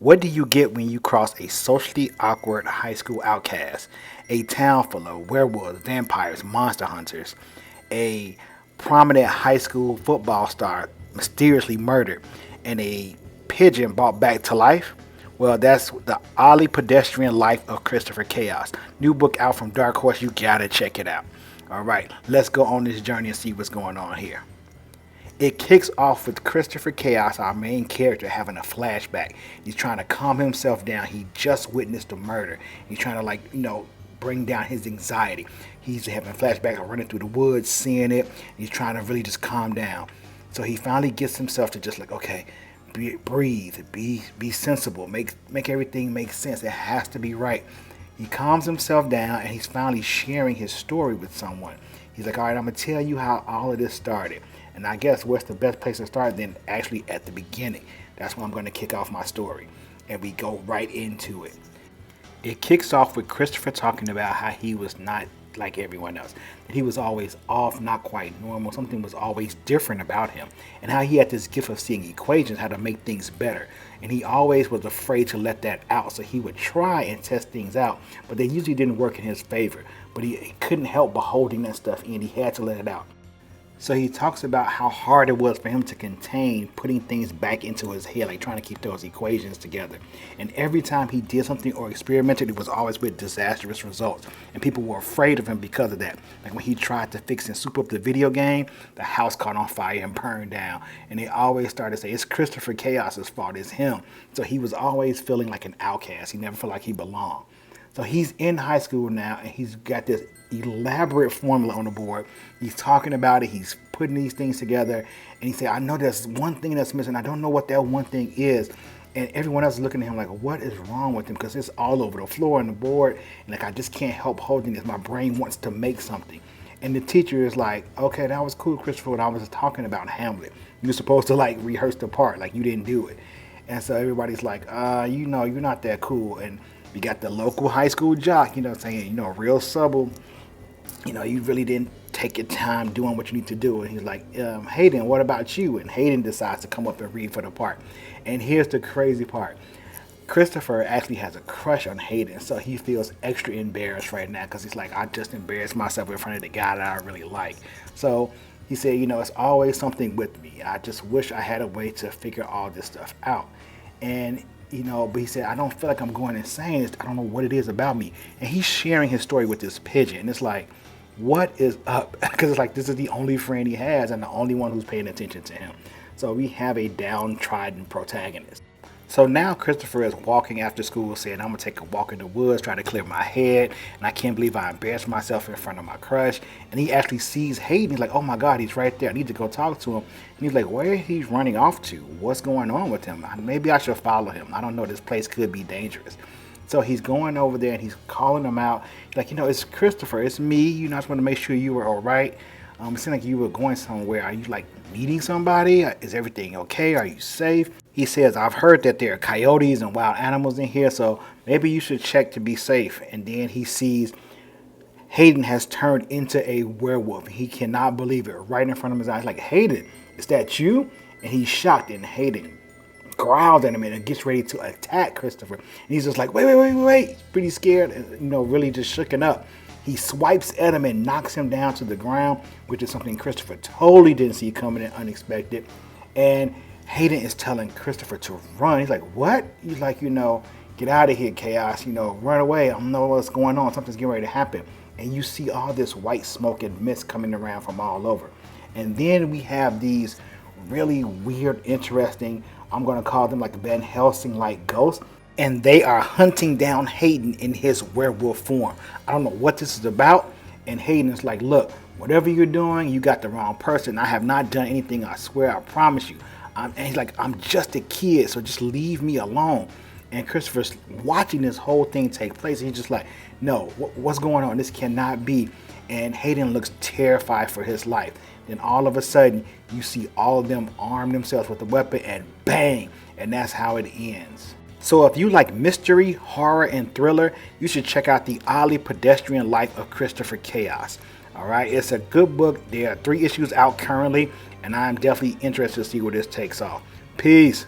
What do you get when you cross a socially awkward high school outcast, a town full of werewolves, vampires, monster hunters, a prominent high school football star mysteriously murdered, and a pigeon brought back to life? Well, that's the oddly pedestrian life of Christopher Chaos. New book out from Dark Horse. You gotta check it out. All right, let's go on this journey and see what's going on here. It kicks off with Christopher Chaos, our main character, having a flashback. He's trying to calm himself down. He just witnessed a murder. He's trying to, bring down his anxiety. He's having a flashback of running through the woods, seeing it. He's trying to really just calm down. So he finally gets himself to just okay, breathe, be sensible, make everything make sense. It has to be right. He calms himself down and he's finally sharing his story with someone. He's like, all right, I'm gonna tell you how all of this started. And I guess what's the best place to start then actually at the beginning. That's where I'm going to kick off my story. And we go right into it. It kicks off with Christopher talking about how he was not like everyone else. That he was always off, not quite normal. Something was always different about him. And how he had this gift of seeing equations, how to make things better. And he always was afraid to let that out. So he would try and test things out. But they usually didn't work in his favor. But he couldn't help but holding that stuff in. He had to let it out. So he talks about how hard it was for him to contain putting things back into his head, like trying to keep those equations together. And every time he did something or experimented, it was always with disastrous results. And people were afraid of him because of that. Like when he tried to fix and soup up the video game, the house caught on fire and burned down. And they always started to say, it's Christopher Chaos's fault, it's him. So he was always feeling like an outcast. He never felt like he belonged. So he's in high school now, and he's got this elaborate formula on the board. He's talking about it. He's putting these things together. And he said, I know there's one thing that's missing. I don't know what that one thing is. And everyone else is looking at him like, what is wrong with him? Because it's all over the floor and the board. And I just can't help holding this. My brain wants to make something. And the teacher is like, okay, that was cool, Christopher, when I was talking about Hamlet. You were supposed to rehearse the part, like you didn't do it. And so everybody's like, you're not that cool. And we got the local high school jock, saying, real subtle, you really didn't take your time doing what you need to do. And he's like, Hayden, what about you? And Hayden decides to come up and read for the part. And here's the crazy part. Christopher actually has a crush on Hayden, so he feels extra embarrassed right now because he's like, I just embarrassed myself in front of the guy that I really like. So he said, it's always something with me. I just wish I had a way to figure all this stuff out. And but he said, I don't feel like I'm going insane. I don't know what it is about me. And he's sharing his story with this pigeon. And it's like, what is up? Because it's like, this is the only friend he has and the only one who's paying attention to him. So we have a downtrodden protagonist. So now Christopher is walking after school saying, I'm going to take a walk in the woods, try to clear my head. And I can't believe I embarrassed myself in front of my crush. And he actually sees Hayden. He's like, oh my God, he's right there. I need to go talk to him. And he's like, where is he running off to? What's going on with him? Maybe I should follow him. I don't know. This place could be dangerous. So he's going over there and he's calling him out. He's like, it's Christopher. It's me. I just want to make sure you were all right. It seemed like you were going somewhere. Are you meeting somebody? Is everything okay? Are you safe? He says, I've heard that there are coyotes and wild animals in here, so maybe you should check to be safe. And then he sees Hayden has turned into a werewolf. He cannot believe it right in front of his eyes. Like, Hayden, is that you? And he's shocked, and Hayden growls at him and gets ready to attack Christopher. And he's just like, wait. He's pretty scared and, really just shooken up. He swipes at him and knocks him down to the ground, which is something Christopher totally didn't see coming and unexpected. And Hayden is telling Christopher to run. He's like, what? He's like, get out of here, Chaos. Run away. I don't know what's going on. Something's getting ready to happen. And you see all this white smoke and mist coming around from all over. And then we have these really weird, interesting, I'm going to call them like Van Helsing-like ghosts. And they are hunting down Hayden in his werewolf form. I don't know what this is about. And Hayden is like, look, whatever you're doing, you got the wrong person. I have not done anything, I swear, I promise you. And he's like, I'm just a kid, so just leave me alone. And Christopher's watching this whole thing take place. He's just like, no, what's going on? This cannot be. And Hayden looks terrified for his life. Then all of a sudden, you see all of them arm themselves with a weapon and bang. And that's how it ends. So if you like mystery, horror, and thriller, you should check out The Oddly Pedestrian Life of Christopher Chaos. All right, it's a good book. There are 3 issues out currently, and I'm definitely interested to see where this takes off. Peace.